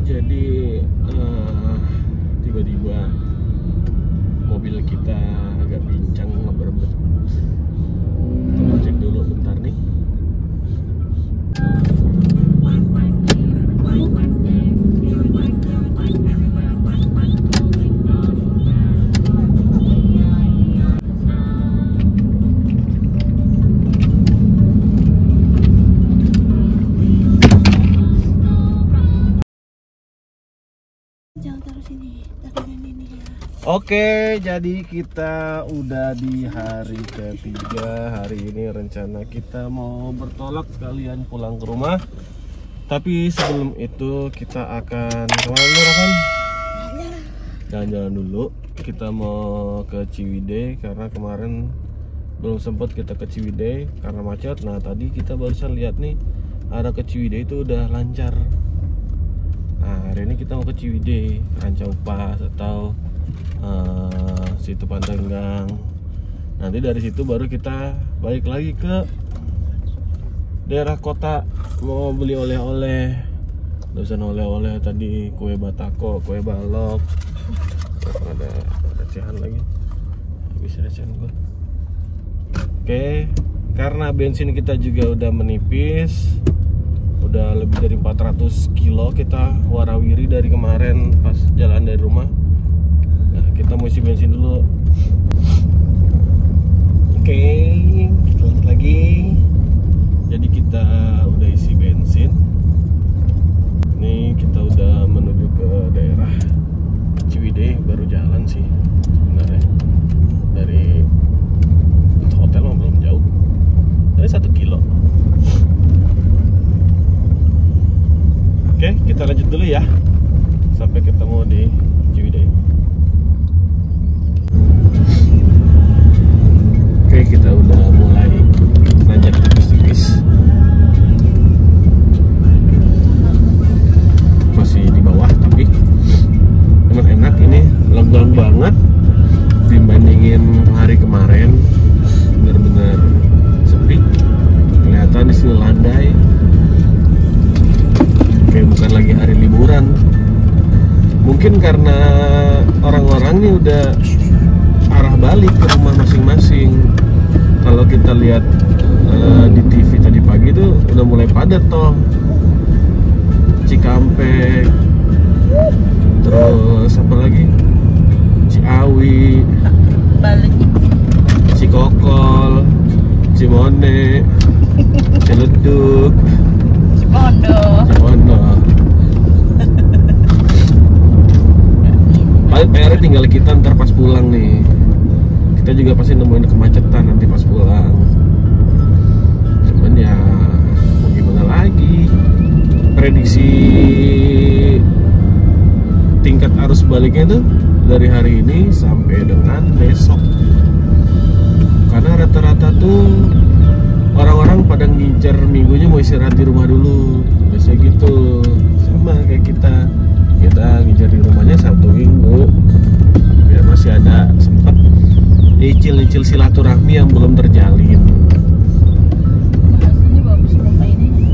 Jadi tiba-tiba mobil kita agak pincang ngeberebet. Kita cek dulu bentar nih. Oke, jadi kita udah di hari ketiga. Hari ini rencana kita mau bertolak sekalian pulang ke rumah. Tapi sebelum itu kita akan kemana dulu, Rohan? Jalan-jalan dulu. Kita mau ke Ciwidey karena kemarin belum sempat kita ke Ciwidey karena macet. Nah tadi kita barusan lihat nih arah ke Ciwidey itu udah lancar. Nah hari ini kita mau ke Ciwidey, Rancaupas atau situ Pandanggang. Nanti dari situ baru kita balik lagi ke daerah kota mau beli oleh-oleh. Dosen oleh-oleh tadi kue batako, kue balok. Ada recehan lagi. Habis recehan gue. Oke, karena bensin kita juga udah menipis. Udah lebih dari 400 kilo kita warawiri dari kemarin pas jalan dari rumah. Nah, kita mau isi bensin dulu. Oke, kita lanjut lagi. Jadi kita udah isi bensin. Ini kita udah menuju ke daerah Ciwidey, baru jalan sih sebenarnya. Dari hotel mah belum jauh. Dari 1 kilo. Oke, kita lanjut dulu ya. Sampai ketemu di Ciwidey. Oke, kita udah mulai nanjak tipis-tipis. Masih di bawah tapi emang enak, ini lenggang banget dibandingin hari kemarin. Bener-bener sepi. Kelihatan di sini landai. Kayak bukan lagi hari liburan. Mungkin karena orang-orang nih udah arah balik ke rumah masing-masing. Kalau kita lihat di TV tadi pagi tuh udah mulai padat toh. Cikampek, terus apa lagi? Ciawi, balik, Cikokol, Cimone, Ciledug, Cipondo. Paling PR tinggal kita ntar pas pulang nih. Kita juga pasti nemuin kemacetan nanti pas pulang. Cuman ya mau gimana lagi? Prediksi tingkat arus baliknya tuh dari hari ini sampai dengan besok. Karena rata-rata tuh orang-orang pada ngincer minggunya mau istirahat di rumah dulu. Biasanya gitu. Sama kayak kita ngincer di rumahnya Sabtu Minggu biar masih ada sempet nyicil silaturahmi yang belum terjalin. Rasanya bagus rumah ini.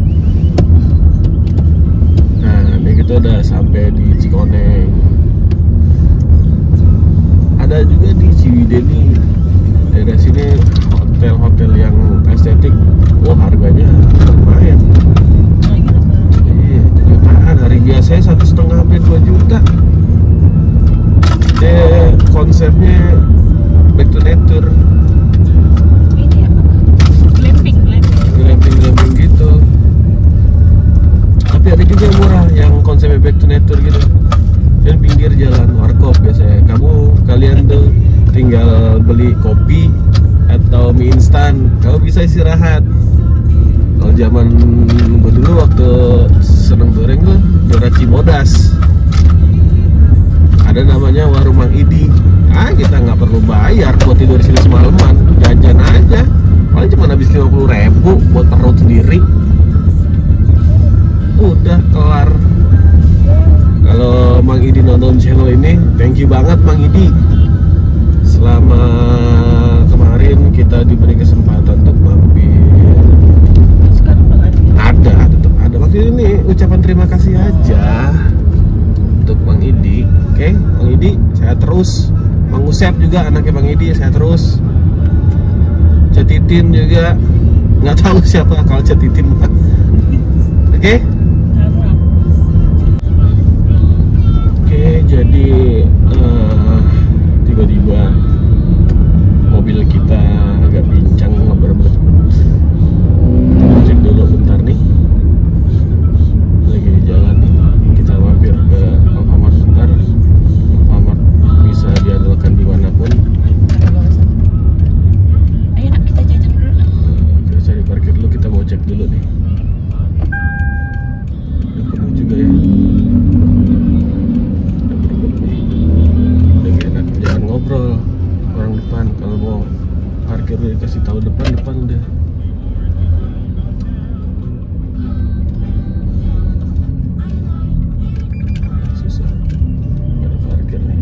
Nah, ini kita udah sampai di Cikoneng. Ada juga di Ciwidey nih. Daerah sini hotel-hotel yang estetik. Wah, harganya lumayan. Iya, jutaan. Hari biasanya 1,5 sampai 2 juta. Dia konsepnya back to nature. Ini apa? Glamping gitu. Tapi ada juga yang murah yang konsepnya back to nature gitu. Dan pinggir jalan warkop biasanya. Kalian tuh tinggal beli kopi atau mie instan, kamu bisa istirahat. Kalau zaman gue dulu waktu seneng goreng tuh daerah Cimodas. Ada namanya warung Mang Idi. Kita nggak perlu bayar buat tidur di sini semalaman, jajan aja. Paling cuma habis 50.000 buat perut sendiri. Udah kelar. Kalau Mang Idi nonton channel ini, thank you banget Mang Idi. Selama kemarin kita diberi kesempatan untuk mampir. Sekarang udah Ada, tetap ada. Maksudnya ini ucapan terima kasih aja. untuk Bang Idi. Oke, Bang Idi saya terus, Bang Usep juga anaknya Bang Idi saya terus, Cetitin juga nggak tahu siapa kalau Cetitin. Oke. Oke, jadi tiba-tiba mobil kita agak pincang ngeberbet. Kita cek dulu bentar nih. Lagi di jalan, kita mampir ke Alfamart bentar. Alfamart bisa diandalkan dimanapun. Ayo nak kita jajan dulu nak. Kita cari parkir dulu, kita mau cek dulu nih. Udah penuh juga ya. Udah berbet nih. Udah gak enak, jangan ngobrol orang depan. Kalau mau parkir udah dikasih tahu depan udah. Susah, nggak ada parkir nih.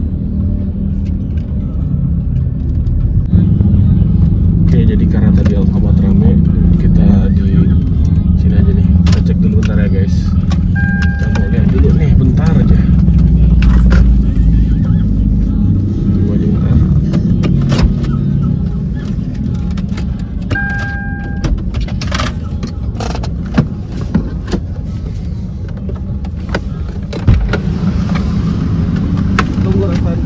Oke, jadi karena tadi Alfamart rame, kita di sini aja nih. Kita cek dulu bentar ya guys. Kita mau lihat dulu nih bentar aja. Tunggu aja bentar. Tunggu Ravan.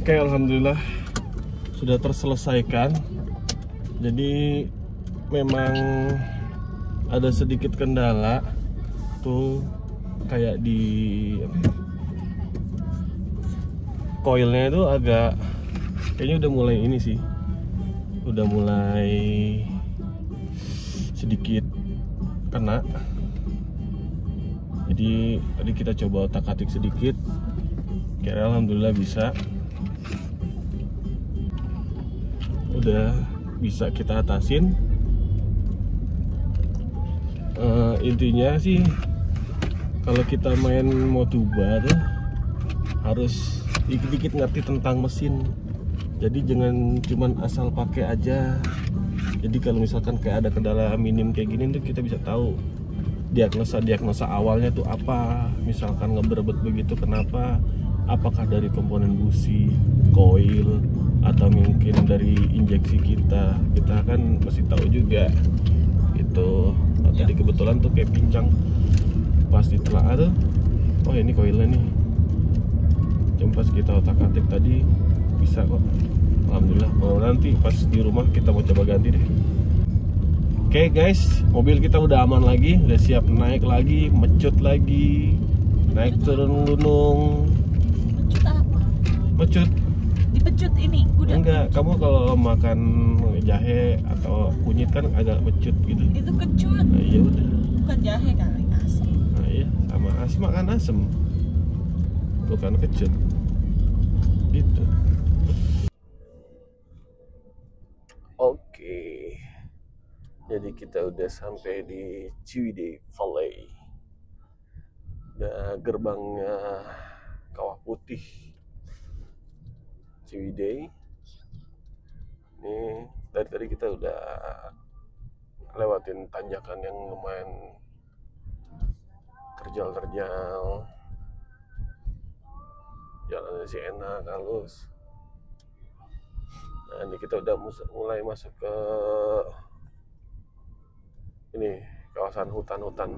Oke, alhamdulillah sudah terselesaikan. Jadi memang ada sedikit kendala tuh, kayak di koilnya itu agak kayaknya udah mulai ini sih, udah mulai sedikit kena. Jadi tadi kita coba otak-atik sedikit, kira alhamdulillah bisa. Udah bisa kita atasin. Intinya sih kalau kita main Motuba tuh harus dikit-dikit ngerti tentang mesin. Jadi jangan cuman asal pakai aja. Jadi kalau misalkan kayak ada kendala minim kayak gini tuh kita bisa tahu diagnosa awalnya tuh apa. Misalkan ngeberebet begitu kenapa? Apakah dari komponen busi, koil, atau mungkin dari injeksi kita kan masih tahu juga gitu. Nah, tadi kebetulan tuh kayak pincang pas ditelaah tuh, oh ini koilnya nih. Cuma pas kita otak-atik tadi bisa kok, alhamdulillah. Kalau nanti pas di rumah kita mau coba ganti deh. Oke guys, mobil kita udah aman lagi, udah siap naik lagi, mecut lagi, naik turun gunung. Mecut apa? Mecut? Dipecut ini kuda. Enggak, kamu kalau makan jahe atau kunyit kan agak mecut gitu. Itu kecut. Nah, iya udah. Bukan jahe kali, asam. Nah, iya, sama asam makan asem. Bukan kecut. Gitu. Oke. Jadi kita udah sampai di Ciwidey Valley. Udah gerbangnya Kawah Putih Ciwidey. Ini dari tadi kita udah lewatin tanjakan yang lumayan terjal. Jalannya sih enak, halus. Nah, ini kita udah mulai masuk ke ini kawasan hutan-hutan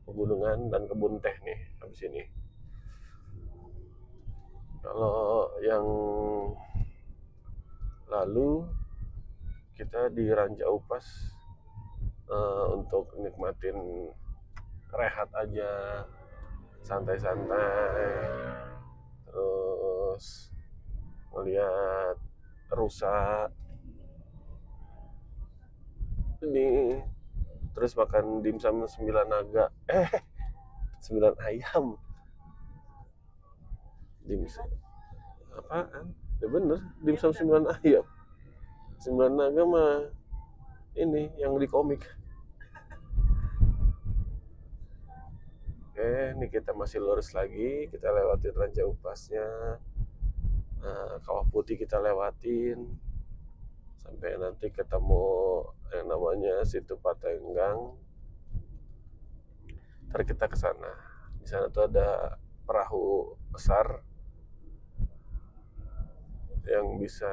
pegunungan dan kebun teh nih habis ini. Kalau yang lalu kita di Ranca Upas untuk nikmatin rehat aja, santai-santai, terus ngeliat rusa ini, terus makan dimsum 9 naga, 9 ayam, dimsum apaan? Ya bener, dimsum 9 ayam, 9 naga mah ini yang di komik. Oke, ini kita masih lurus lagi, kita lewatin Ranca Upasnya, Kawah Putih kita lewatin, sampai nanti ketemu yang namanya Situ Patenggang. Ntar kita ke sana. Di sana tuh ada perahu besar yang bisa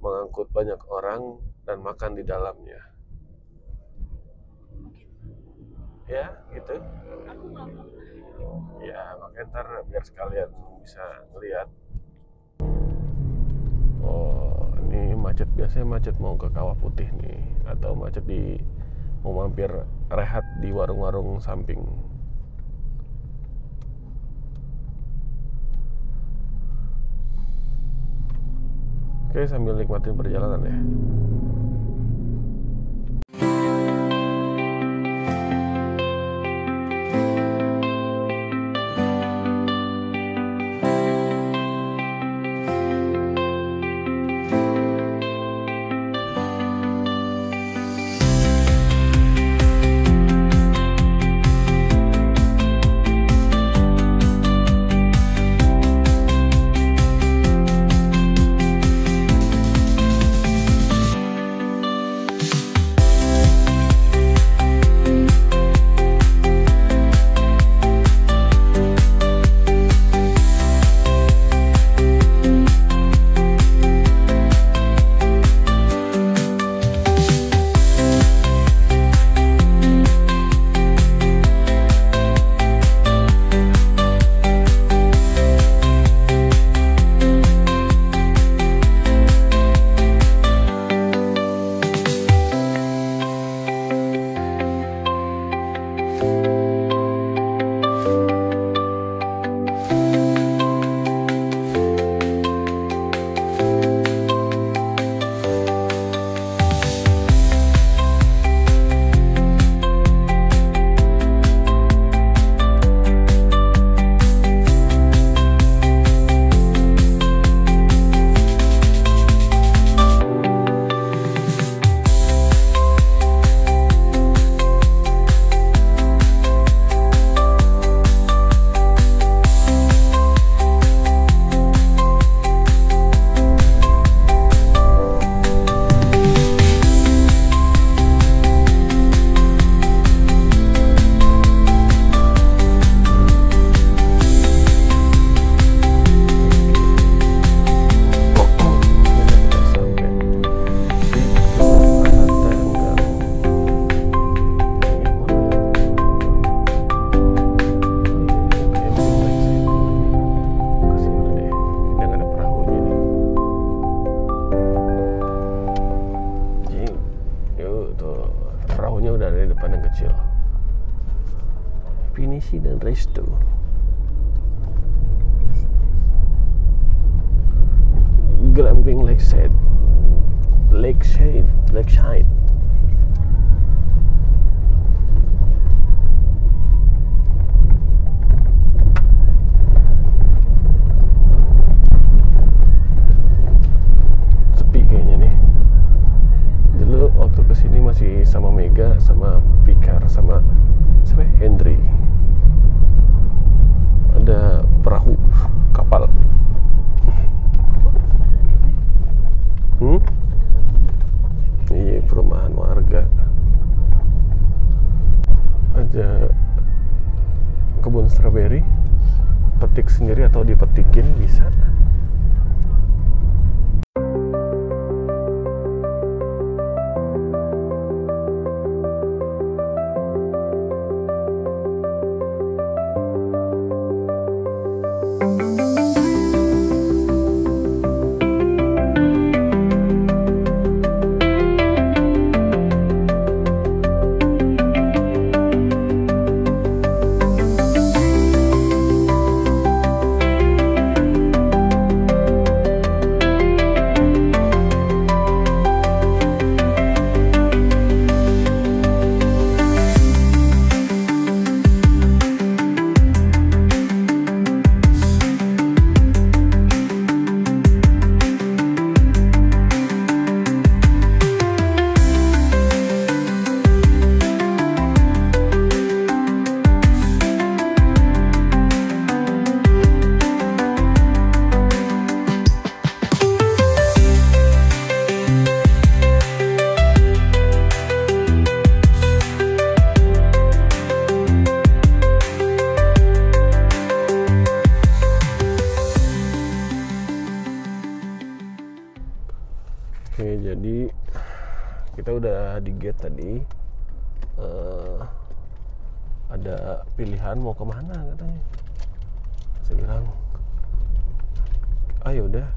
mengangkut banyak orang dan makan di dalamnya. Ya, gitu. Aku nggak pernah. Ya, makanya ntar biar sekalian bisa ngeliat. Oh, ini macet, biasanya macet mau ke Kawah Putih nih, atau macet mau mampir rehat di warung-warung samping. Oke, sambil nikmatin perjalanan ya. Pinisi dan Resto. Glamping Lakeside. Sepi kayaknya nih. Dulu waktu kesini masih sama Mega, sama Pikar, sama siapa? Hendry. Ada perahu kapal. Iya, perumahan warga. Ada kebun stroberi, petik sendiri atau dipetikin bisa. kita udah di gate tadi. Ada pilihan mau kemana katanya. Saya bilang, ayo udah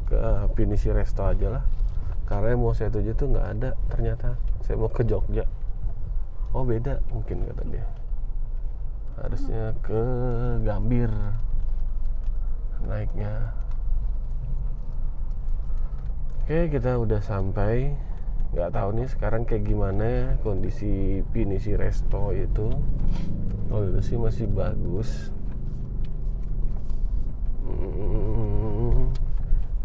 ke Pinisi Resto aja lah, karena yang mau saya tuju tuh nggak ada ternyata. Saya mau ke Jogja. Oh beda mungkin kata dia, harusnya ke Gambir naiknya. Oke, kita udah sampai. Nggak tahu nih sekarang kayak gimana kondisi Pinisi Resto itu. Kalau itu sih masih bagus.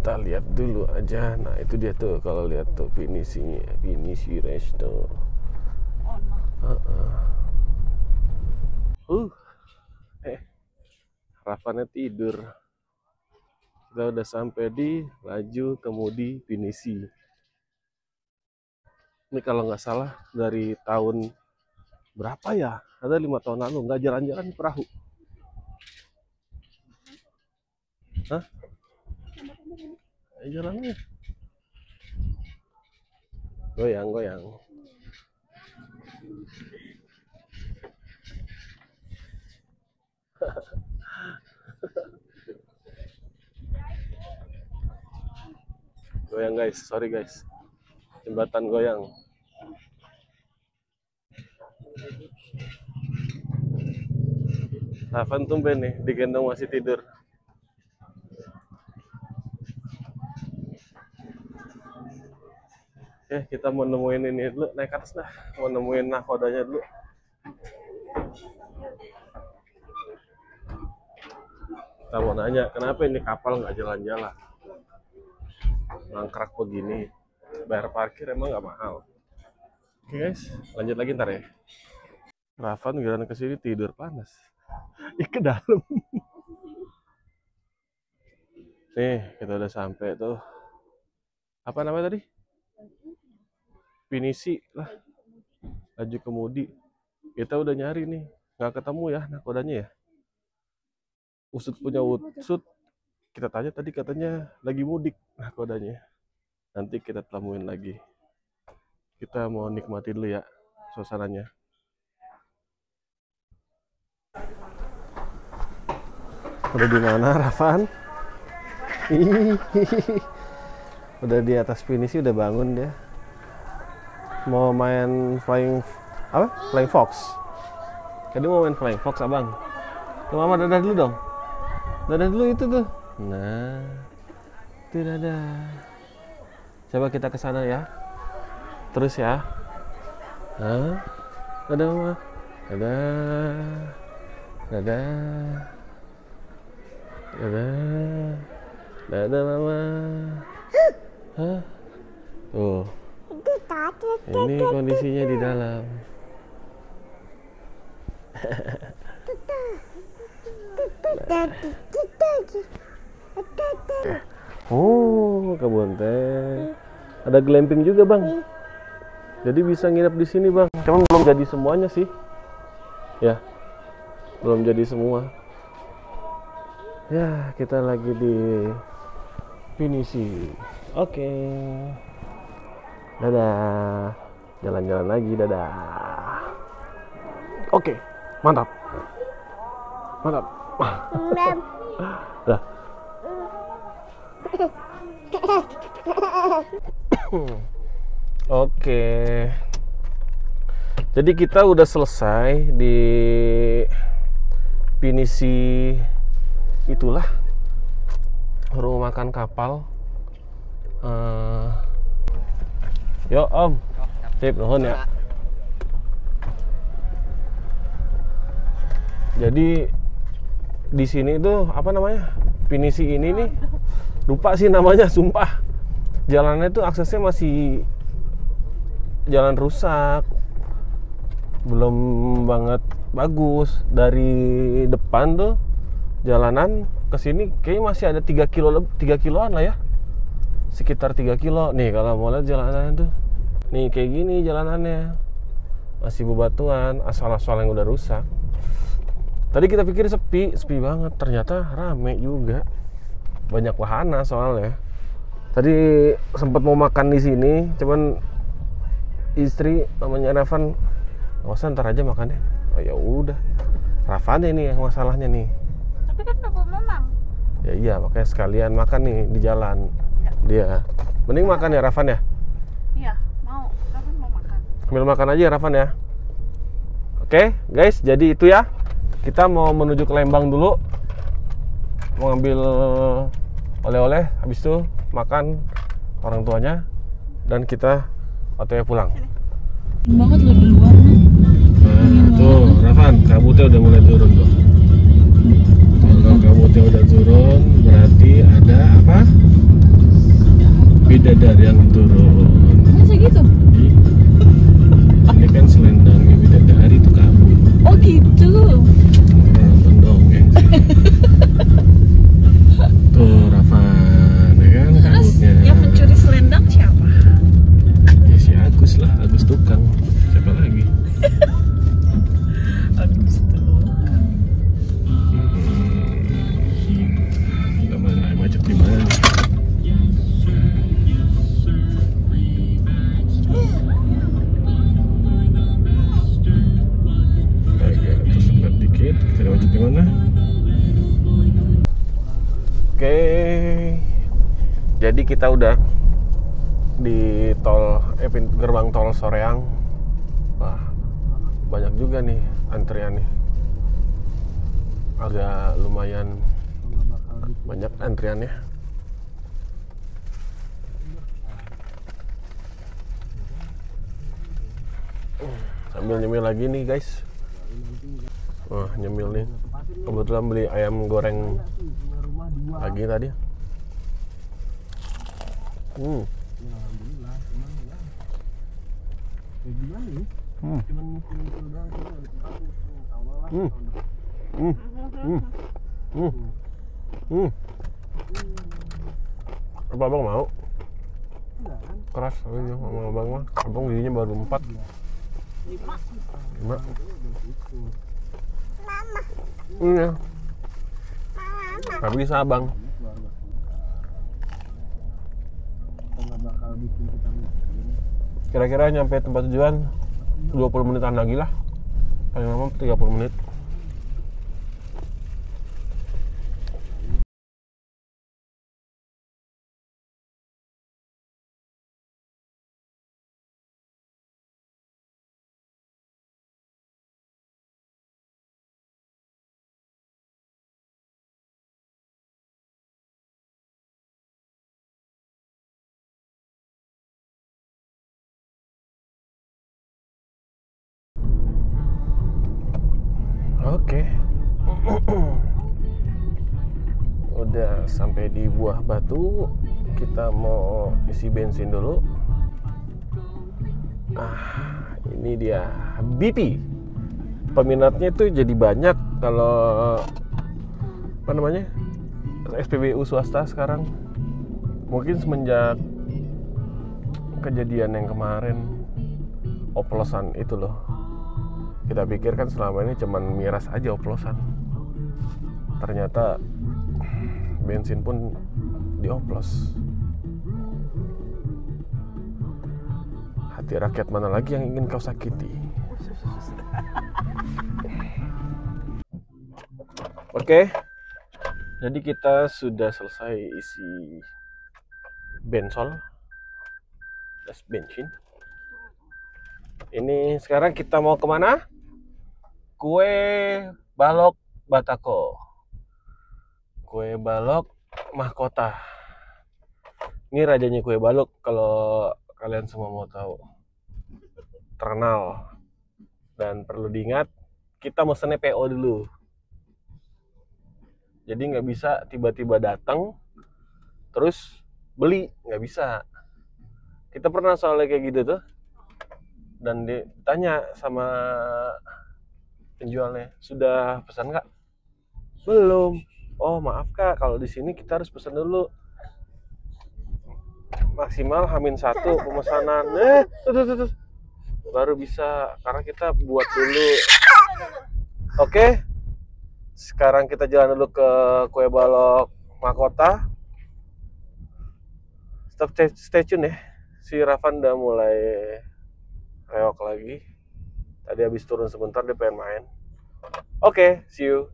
Kita lihat dulu aja. Nah itu dia tuh, kalau lihat tuh Pinisi Resto. Rafannya tidur. Kita udah sampai di Laju Kemudi Pinisi. Ini kalau nggak salah dari tahun berapa ya? Ada 5 tahun lalu nggak jalan-jalan perahu. Hah? Jalannya goyang-goyang. Goyang guys, sorry guys. Jembatan goyang. Rafan tumben nih, digendong masih tidur. Kita mau nemuin ini dulu, naik ke atas dah. Mau nemuin nakodanya dulu. Kita mau nanya, kenapa ini kapal nggak jalan-jalan? Mangkrak begini, bayar parkir emang nggak mahal. Oke guys, lanjut lagi ntar ya. Rafan giliran kesini tidur panas. Ke dalam. Nih, kita udah sampai tuh. Apa namanya tadi? Pinisi lah. Laju Kemudi. Kita udah nyari nih, nggak ketemu ya nakodanya ya. Usut punya usut. Kita tanya tadi katanya lagi mudik nakodanya. Nanti kita temuin lagi. Kita mau nikmati dulu ya suasananya. Udah di mana Rafan? Udah di atas Pinisi, udah bangun dia. Mau main flying fox. Tadi mau main flying fox abang. Ke mama dadah dulu dong. Dadah dulu itu tuh. Nah, itu dadah. Coba kita ke sana ya. Terus ya. Hah? Dadah mama. Dadah. Dadah. Dadah. Dadah mama. Hah? Tuh. Ini kondisinya di dalam. Oh, kebun teh. Ada glamping juga, Bang. Jadi bisa nginep di sini, Bang. Cuman belum jadi semuanya sih. Ya. Belum jadi semua. Ya, kita lagi di Pinisi. Oke. Dadah. Jalan-jalan lagi, dadah. Oke, mantap. Mantap. Dah. Oke. Jadi kita udah selesai di Pinisi itulah, rumah makan kapal. Yo Om, sip nuhun ya. Jadi di sini tuh apa namanya? Pinisi ini nih, lupa sih namanya, sumpah. Jalannya tuh aksesnya masih jalan rusak, belum banget bagus. Dari depan tuh jalanan ke sini kayaknya masih ada 3 kiloan lah ya. Sekitar 3 kilo. Nih kalau mau lihat jalanannya tuh. Nih kayak gini jalanannya. Masih bebatuan, asfal-asfal yang udah rusak. Tadi kita pikir sepi banget. Ternyata rame juga. Banyak wahana soalnya. Tadi sempat mau makan di sini, cuman istri namanya Ravan, nggak usah ntar aja makannya. Oh ya udah, Ravan ini yang masalahnya nih. Tapi kan udah bawa Mamang. Ya iya, makanya sekalian makan nih di jalan. Dia mending makan ya Ravan ya. Iya, mau. Ravan mau makan. Sambil makan aja ya Ravan ya. Oke guys, jadi itu ya. Kita mau menuju ke Lembang dulu. Mau ngambil oleh-oleh, habis itu makan orang tuanya dan kita OTW pulang. Banget lo di luar. Nah, tuh Ravan, kabutnya udah mulai turun tuh. Kalau kabutnya udah turun, berarti ada apa? Bidadari yang turun. Masa gitu? Ini kan selendangnya bidadari itu kabut. Oh gitu. Nonton dongeng sih. Tuh Ravan, ya kan Terus kabutnya. yang mencuri selendang siapa? Ya si Agus lah, Agus tukang. Siapa lagi? Agus tuh. Kita mana macet di mana? Agak tersebar dikit. Kita macet di mana? Oke. Jadi kita udah di tol pintu gerbang tol Soreang. Wah, banyak juga nih antrian nih. Agak lumayan banyak antriannya. Sambil nyemil lagi nih guys. Wah, nyemil nih. Kebetulan beli ayam goreng lagi tadi. Apa abang mau? Keras ini sama abang mah. Abang giginya baru 4. 5. Iya. Tapi bisa abang. Kira-kira nyampe tempat tujuan 20 menitan lagi lah. Paling lama 30 menit. Oke. Udah sampai di Buah Batu. Kita mau isi bensin dulu. Ini dia BP. Peminatnya itu jadi banyak kalau apa namanya? SPBU swasta sekarang. Mungkin semenjak kejadian yang kemarin oplosan itu loh. Kita pikir kan selama ini cuman miras aja oplosan. Ternyata bensin pun dioplos. Hati rakyat mana lagi yang ingin kau sakiti? Oke. Jadi kita sudah selesai isi bensol. Das bensin. Ini sekarang kita mau kemana? Kue Balok Batako. Kue Balok Mahkota. Ini rajanya kue balok kalau kalian semua mau tahu. Terkenal. Dan perlu diingat, kita mesennya PO dulu. Jadi nggak bisa tiba-tiba datang terus beli, nggak bisa. Kita pernah soalnya kayak gitu tuh. Dan ditanya sama penjualnya, sudah pesan nggak? Belum. Oh maaf kak, kalau di sini kita harus pesan dulu. Maksimal H-1 pemesanan. Tuh. Baru bisa, karena kita buat dulu. Oke. Sekarang kita jalan dulu ke Kue Balok Mahkota. Stay tune ya. Si Ravan udah mulai reok lagi. Tadi habis turun sebentar dia pengen main. Oke, see you.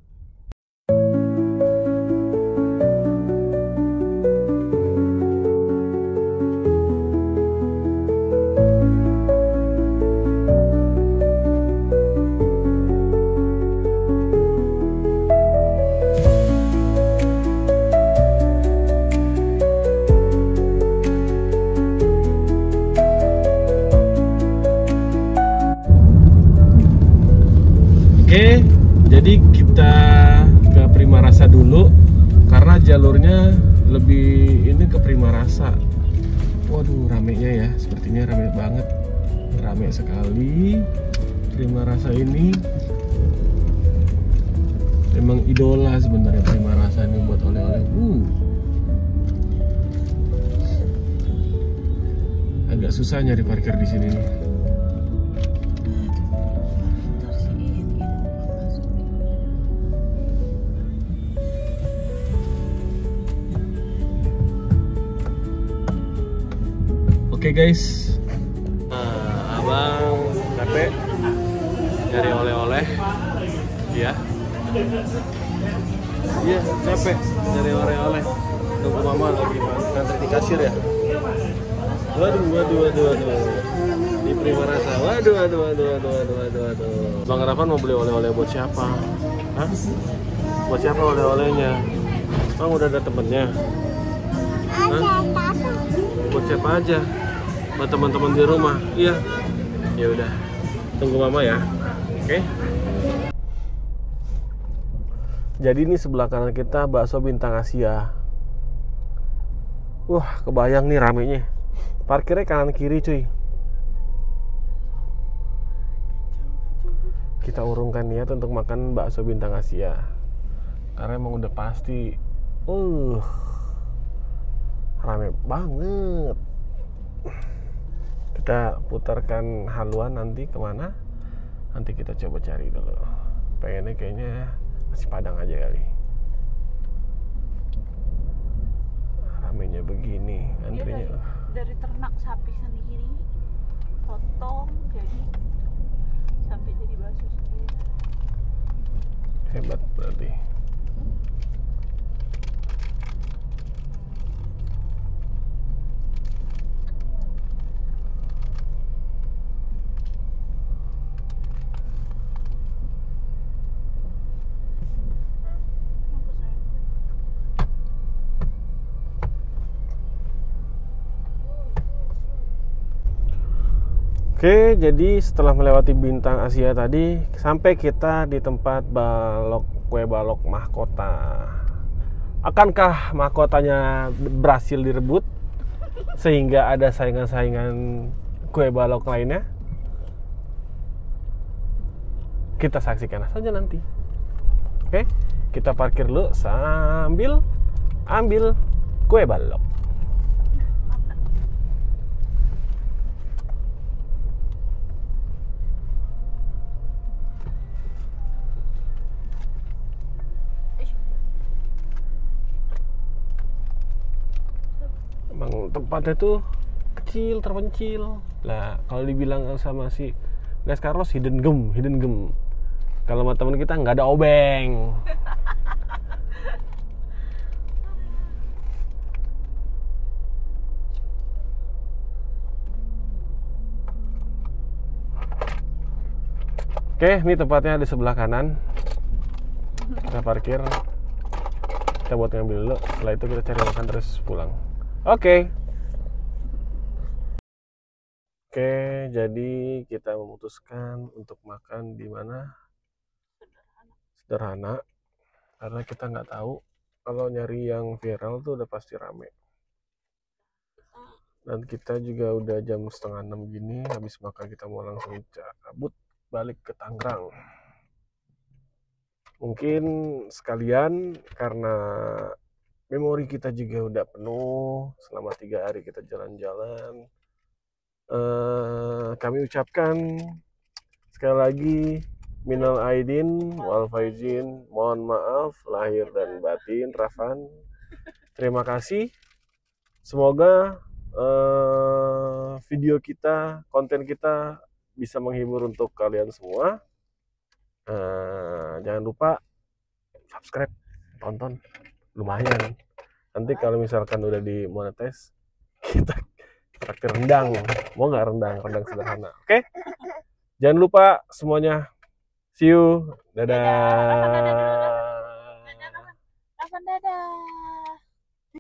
Oke, jadi kita ke Primarasa dulu karena jalurnya lebih ini ke Primarasa. Waduh, ramenya ya, sepertinya rame banget, rame sekali. Primarasa ini memang idola sebenarnya, Primarasa ini buat oleh-oleh. Agak susah nyari parkir di sini nih. Oke guys, abang capek nyari oleh-oleh, iya capek nyari oleh-oleh. Tunggu mama lagi ngantri di kasir ya. Waduh. Di Primarasa, waduh. Bang Rafan mau beli oleh-oleh buat siapa? Hah? Buat siapa oleh-olehnya? Bang udah ada temennya? Hah? Buat siapa aja? Buat teman-teman di rumah. Iya. Ya udah. Tunggu mama ya. Oke. Jadi ini sebelah kanan kita bakso Bintang Asia. Wah, kebayang nih ramenya. Parkirnya kanan kiri cuy. Kita urungkan niat untuk makan bakso Bintang Asia. Karena emang udah pasti rame banget. Kita putarkan haluan nanti kemana? Nanti kita coba cari dulu. Pengennya kayaknya nasi Padang aja kali. Ramenya begini, antrinya. Dari ternak sapi sendiri, potong jadi sampai jadi bakso sendiri. Hebat berarti. Oke, jadi setelah melewati Bintang Asia tadi, sampai kita di tempat kue balok mahkota. Akankah mahkotanya berhasil direbut sehingga ada saingan-saingan kue balok lainnya? Kita saksikan saja nanti. Oke, kita parkir dulu sambil ambil kue balok. Emang tempatnya tuh kecil, terpencil. Lah, kalau dibilang sama si Les Carlos hidden gem. Kalau sama teman kita nggak ada obeng. Oke, ini tempatnya di sebelah kanan. Kita parkir. Kita buat ngambil dulu. Setelah itu kita cari makan terus pulang. Oke, jadi kita memutuskan untuk makan di mana? Sederhana, karena kita nggak tahu kalau nyari yang viral tuh udah pasti rame. Dan kita juga udah jam 5:30 gini, habis makan kita mau langsung cabut balik ke Tangerang. Mungkin sekalian karena memori kita juga udah penuh selama 3 hari kita jalan-jalan. Kami ucapkan sekali lagi minal aidin wal faizin, mohon maaf lahir dan batin. Rafan, terima kasih. Semoga video kita, konten kita bisa menghibur untuk kalian semua. Jangan lupa subscribe, tonton, lumayan. Nanti kalau misalkan udah dimonetize, kita traktir rendang. Mau nggak rendang sederhana? Oke? Jangan lupa semuanya. See you. Dadah. Dadah. Makan dadah dulu.